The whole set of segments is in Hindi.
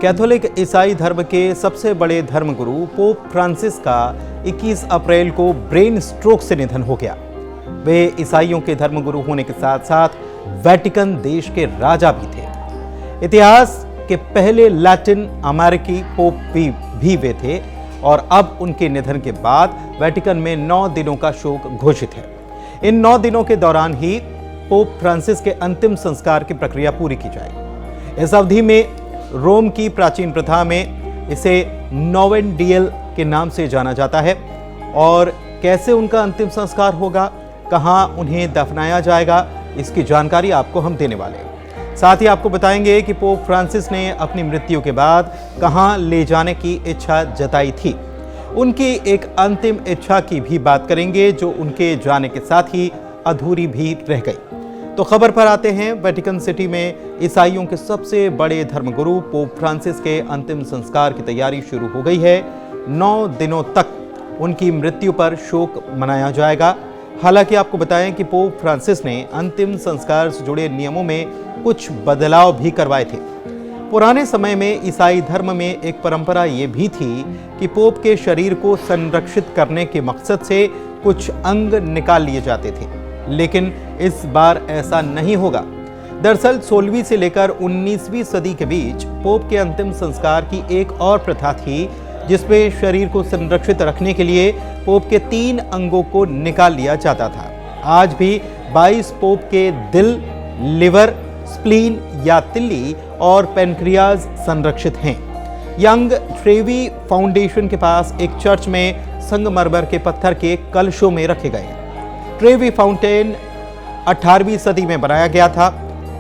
कैथोलिक ईसाई धर्म के सबसे बड़े धर्मगुरु पोप फ्रांसिस का 21 अप्रैल को ब्रेन स्ट्रोक से निधन हो गया। वे ईसाइयों के धर्मगुरु होने के साथ साथ वेटिकन देश के राजा भी थे। इतिहास के पहले लैटिन अमेरिकी पोप भी वे थे और अब उनके निधन के बाद वेटिकन में 9 दिनों का शोक घोषित है। इन 9 दिनों के दौरान ही पोप फ्रांसिस के अंतिम संस्कार की प्रक्रिया पूरी की जाएगी। इस अवधि में रोम की प्राचीन प्रथा में इसे नोवेनडियल के नाम से जाना जाता है। और कैसे उनका अंतिम संस्कार होगा, कहां उन्हें दफनाया जाएगा, इसकी जानकारी आपको हम देने वाले हैं। साथ ही आपको बताएंगे कि पोप फ्रांसिस ने अपनी मृत्यु के बाद कहां ले जाने की इच्छा जताई थी। उनकी एक अंतिम इच्छा की भी बात करेंगे जो उनके जाने के साथ ही अधूरी भी रह गई। तो खबर पर आते हैं। वेटिकन सिटी में ईसाइयों के सबसे बड़े धर्मगुरु पोप फ्रांसिस के अंतिम संस्कार की तैयारी शुरू हो गई है। 9 दिनों तक उनकी मृत्यु पर शोक मनाया जाएगा। हालांकि आपको बताएं कि पोप फ्रांसिस ने अंतिम संस्कार से जुड़े नियमों में कुछ बदलाव भी करवाए थे। पुराने समय में ईसाई धर्म में एक परंपरा ये भी थी कि पोप के शरीर को संरक्षित करने के मकसद से कुछ अंग निकाल लिए जाते थे, लेकिन इस बार ऐसा नहीं होगा। दरअसल 16वीं से लेकर 19वीं सदी के बीच पोप के अंतिम संस्कार की एक और प्रथा थी, जिसमें शरीर को संरक्षित रखने के लिए पोप के 3 अंगों को निकाल लिया जाता था। आज भी 22 पोप के दिल, लिवर, स्प्लीन या तिल्ली और पेनक्रियाज संरक्षित हैं। यंग ट्रेवी फाउंडेशन के पास एक चर्च में संगमरमर के पत्थर के कलशों में रखे गए हैं। ट्रेवी फाउंटेन 18वीं सदी में बनाया गया था।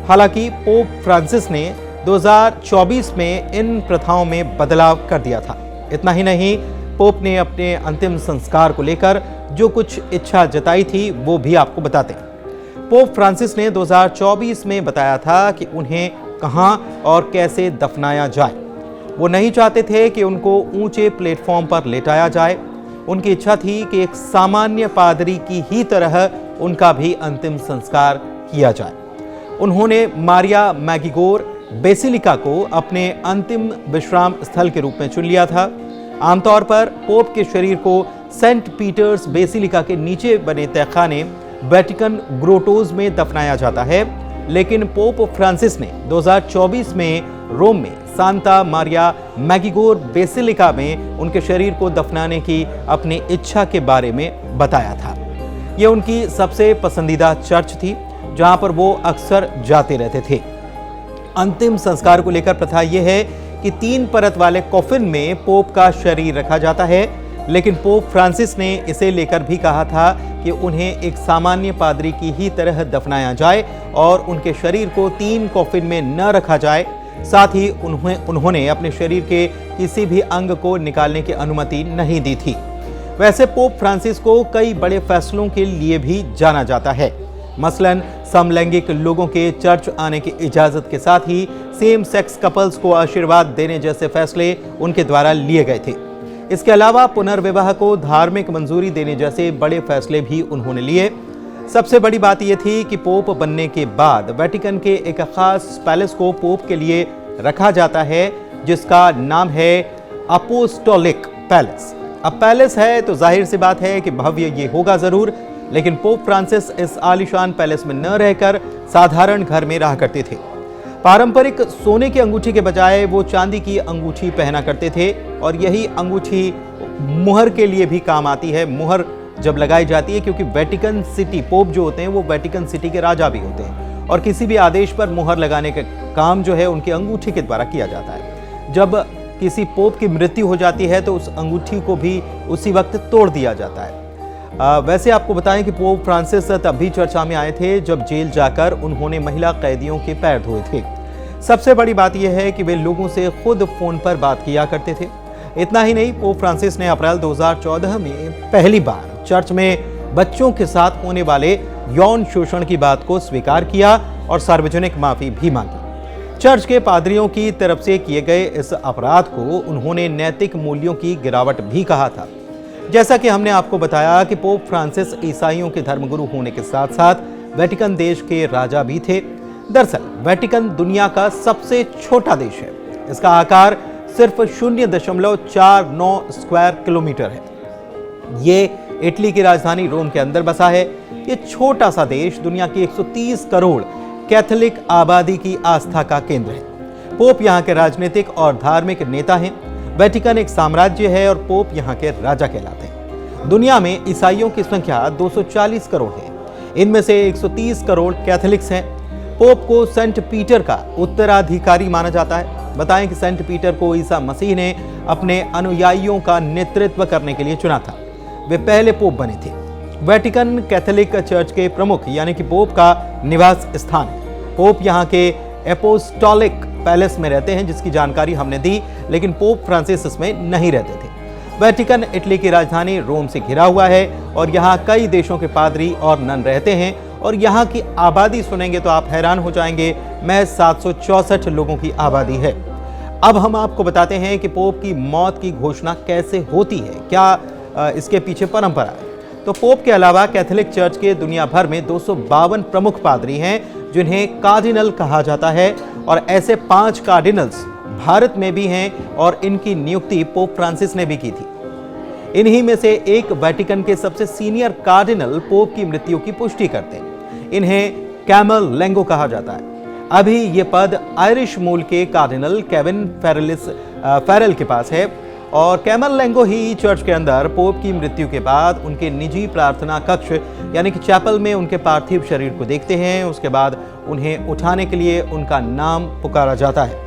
हालांकि पोप फ्रांसिस ने 2024 में इन प्रथाओं में बदलाव कर दिया था। इतना ही नहीं, पोप ने अपने अंतिम संस्कार को लेकर जो कुछ इच्छा जताई थी वो भी आपको बताते हैं। पोप फ्रांसिस ने 2024 में बताया था कि उन्हें कहां और कैसे दफनाया जाए। वो नहीं चाहते थे कि उनको ऊंचे प्लेटफॉर्म पर लेटाया जाए। उनकी इच्छा थी कि एक सामान्य पादरी की ही तरह उनका भी अंतिम संस्कार किया जाए। उन्होंने मारिया मैगिगोर बेसिलिका को अपने अंतिम विश्राम स्थल के रूप में चुन लिया था। आमतौर पर पोप के शरीर को सेंट पीटर्स बेसिलिका के नीचे बने तहखाने वेटिकन ग्रोटोज में दफनाया जाता है, लेकिन पोप फ्रांसिस ने 2024 में रोम में सांता मारिया मैगिगोर बेसिलिका में उनके शरीर को दफनाने की अपनी इच्छा के बारे में बताया था। यह उनकी सबसे पसंदीदा चर्च थी, जहां पर वो अक्सर जाते रहते थे। अंतिम संस्कार को लेकर प्रथा यह है कि 3 परत वाले कॉफिन में पोप का शरीर रखा जाता है, लेकिन पोप फ्रांसिस ने इसे लेकर भी कहा था कि उन्हें एक सामान्य पादरी की ही तरह दफनाया जाए और उनके शरीर को 3 कॉफिन में न रखा जाए। साथ ही उन्होंने अपने शरीर के किसी भी अंग को निकालने की अनुमति नहीं दी थी। वैसे पोप फ्रांसिस को कई बड़े फैसलों के लिए भी जाना जाता है। मसलन समलैंगिक लोगों के चर्च आने की इजाजत के साथ ही सेम सेक्स कपल्स को आशीर्वाद देने जैसे फैसले उनके द्वारा लिए गए थे। इसके अलावा पुनर्विवाह को धार्मिक मंजूरी देने जैसे बड़े फैसले भी उन्होंने लिए। सबसे बड़ी बात यह थी कि पोप बनने के बाद वेटिकन के एक खास पैलेस को पोप के लिए रखा जाता है, जिसका नाम है अपोस्टोलिक पैलेस। अब पैलेस है तो जाहिर सी बात है कि भव्य ये होगा जरूर, लेकिन पोप फ्रांसिस इस आलीशान पैलेस में न रहकर साधारण घर में रहा करते थे। पारंपरिक सोने की अंगूठी के बजाय वो चांदी की अंगूठी पहना करते थे और यही अंगूठी मुहर के लिए भी काम आती है। मुहर जब लगाई जाती है, क्योंकि वेटिकन सिटी पोप जो होते हैं वो वेटिकन सिटी के राजा भी होते हैं और किसी भी आदेश पर मुहर लगाने का काम जो है उनकी अंगूठी के द्वारा किया जाता है। जब किसी पोप की मृत्यु हो जाती है तो उस अंगूठी को भी उसी वक्त तोड़ दिया जाता है। वैसे आपको बताएं कि पोप फ्रांसिस तभी चर्चा में आए थे जब जेल जाकर उन्होंने महिला कैदियों के पैर धोए थे। सबसे बड़ी बात यह है कि वे लोगों से खुद फोन पर बात किया करते थे। इतना ही नहीं, पोप फ्रांसिस ने अप्रैल 2014 में पहली बार चर्च में बच्चों के साथ होने वाले यौन शोषण की बात को स्वीकार किया और सार्वजनिक माफी भी मांगी। चर्च के पादरियों की तरफ से किए गए इस अपराध को उन्होंने नैतिक मूल्यों की गिरावट भी कहा था। जैसा कि हमने आपको बताया कि पोप फ्रांसिस ईसाइयों के धर्मगुरु होने के साथ साथ वेटिकन देश के राजा भी थे। दरअसल वेटिकन दुनिया का सबसे छोटा देश है इसका आकार सिर्फ 0.49 स्क्वायर किलोमीटर है। ये इटली की राजधानी रोम के अंदर बसा है। ये छोटा सा देश दुनिया की 130 करोड़ कैथोलिक आबादी की आस्था का केंद्र है। पोप यहाँ के राजनीतिक और धार्मिक नेता हैं। वेटिकन एक साम्राज्य है और पोप यहाँ के राजा कहलाते हैं। दुनिया में ईसाइयों की संख्या 240 करोड़ है। इनमें से 130 करोड़ कैथोलिक्स हैं। पोप को सेंट पीटर का उत्तराधिकारी माना जाता है। बताएं कि सेंट पीटर को ईसा मसीह ने अपने अनुयायियों का नेतृत्व करने के लिए चुना था। वे पहले पोप बने थे। वेटिकन कैथोलिक चर्च के प्रमुख यानी कि पोप का निवास स्थान है। पोप यहाँ के एपोस्टोलिक पैलेस में रहते हैं, जिसकी जानकारी हमने दी, लेकिन पोप फ्रांसिस इसमें नहीं रहते थे। वेटिकन इटली की राजधानी रोम से घिरा हुआ है और यहाँ कई देशों के पादरी और नन रहते हैं। और यहाँ की आबादी सुनेंगे तो आप हैरान हो जाएंगे। महज 764 लोगों की आबादी है। अब हम आपको बताते हैं कि पोप की मौत की घोषणा कैसे होती है, क्या इसके पीछे परंपरा है। तो पोप के अलावा कैथोलिक चर्च के दुनिया भर में 252 प्रमुख पादरी हैं, जिन्हें कार्डिनल कहा जाता है। और ऐसे 5 कार्डिनल्स भारत में भी हैं और इनकी नियुक्ति पोप फ्रांसिस ने भी की थी। इन्हीं में से एक वेटिकन के सबसे सीनियर कार्डिनल पोप की मृत्यु की पुष्टि करते हैं। इन्हें कैमल लेंगो कहा जाता है। अभी ये पद आयरिश मूल के कार्डिनल केविन फेरेल के पास है और कैमल लेंगो ही चर्च के अंदर पोप की मृत्यु के बाद उनके निजी प्रार्थना कक्ष यानी कि चैपल में उनके पार्थिव शरीर को देखते हैं। उसके बाद उन्हें उठाने के लिए उनका नाम पुकारा जाता है।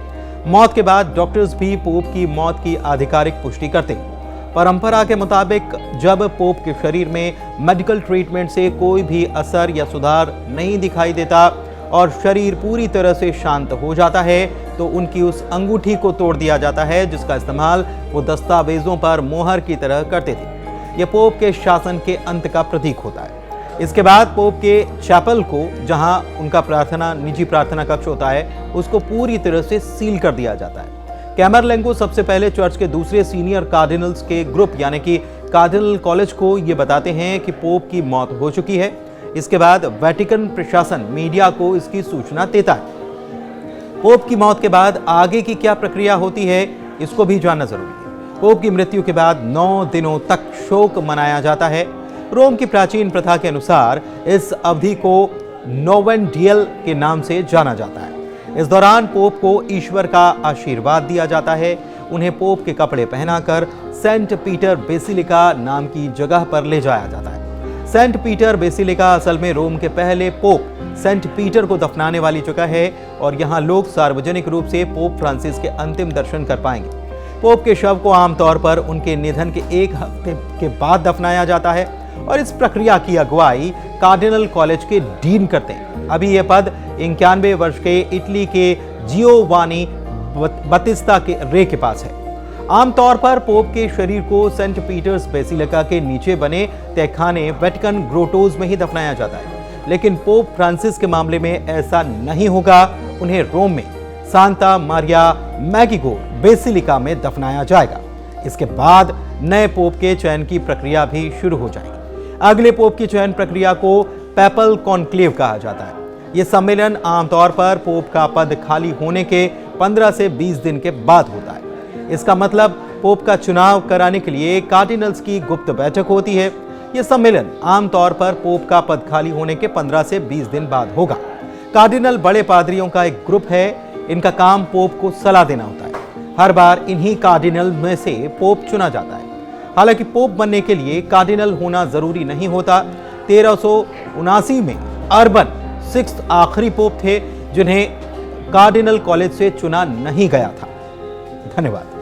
मौत के बाद डॉक्टर्स भी पोप की मौत की आधिकारिक पुष्टि करते हैं। परंपरा के मुताबिक जब पोप के शरीर में मेडिकल ट्रीटमेंट से कोई भी असर या सुधार नहीं दिखाई देता और शरीर पूरी तरह से शांत हो जाता है तो उनकी उस अंगूठी को तोड़ दिया जाता है, जिसका इस्तेमाल वो दस्तावेजों पर मोहर की तरह करते थे। यह पोप के शासन के अंत का प्रतीक होता है। इसके बाद पोप के चैपल को, जहां उनका निजी प्रार्थना कक्ष होता है, उसको पूरी तरह से सील कर दिया जाता है। कैमल लेंगो सबसे पहले चर्च के दूसरे सीनियर कार्डिनल्स के ग्रुप यानी कि कार्डिनल कॉलेज को ये बताते हैं कि पोप की मौत हो चुकी है। इसके बाद वेटिकन प्रशासन मीडिया को इसकी सूचना देता है। पोप की मौत के बाद आगे की क्या प्रक्रिया होती है, इसको भी जानना जरूरी है। पोप की मृत्यु के बाद 9 दिनों तक शोक मनाया जाता है। रोम की प्राचीन प्रथा के अनुसार इस अवधि को नोवेंडियल के नाम से जाना जाता है। इस दौरान पोप को ईश्वर का आशीर्वाद दिया जाता है। उन्हें पोप के कपड़े पहनाकर सेंट पीटर बेसिलिका नाम की जगह पर ले जाया जाता है। सेंट पीटर बेसिलिका असल में रोम के पहले पोप सेंट पीटर को दफनाने वाली जगह है और यहाँ लोग सार्वजनिक रूप से पोप फ्रांसिस के अंतिम दर्शन कर पाएंगे। पोप के शव को आमतौर पर उनके निधन के 1 हफ्ते के बाद दफनाया जाता है और इस प्रक्रिया की अगुवाई कार्डिनल कॉलेज के डीन करते हैं। अभी यह पद 91 वर्ष के इटली के जियोवानी बतिस्ता के रे के पास है। आमतौर पर पोप के शरीर को सेंट पीटर्स बेसिलिका के नीचे बने तहखाने वेटिकन ग्रोटोज में ही दफनाया जाता है, लेकिन पोप फ्रांसिस के मामले में ऐसा नहीं होगा। उन्हें रोम में सांता मारिया मैगिगो बेसिलिका में दफनाया जाएगा। इसके बाद नए पोप के चयन की प्रक्रिया भी शुरू हो जाएगी। अगले पोप की चयन प्रक्रिया को पैपल कॉन्क्लेव कहा जाता है। यह सम्मेलन आमतौर पर पोप का पद खाली होने के 15 से 20 दिन के बाद होता है। इसका मतलब पोप का चुनाव कराने के लिए कार्डिनल्स की गुप्त बैठक होती है। यह सम्मेलन आमतौर पर पोप का पद खाली होने के 15 से 20 दिन बाद होगा। कार्डिनल बड़े पादरियों का एक ग्रुप है। इनका काम पोप को सलाह देना होता है। हर बार इन्हीं कार्डिनल में से पोप चुना जाता है। हालांकि पोप बनने के लिए कार्डिनल होना जरूरी नहीं होता। 1379 में अर्बन 6 आखिरी पोप थे जिन्हें कार्डिनल कॉलेज से चुना नहीं गया था। धन्यवाद।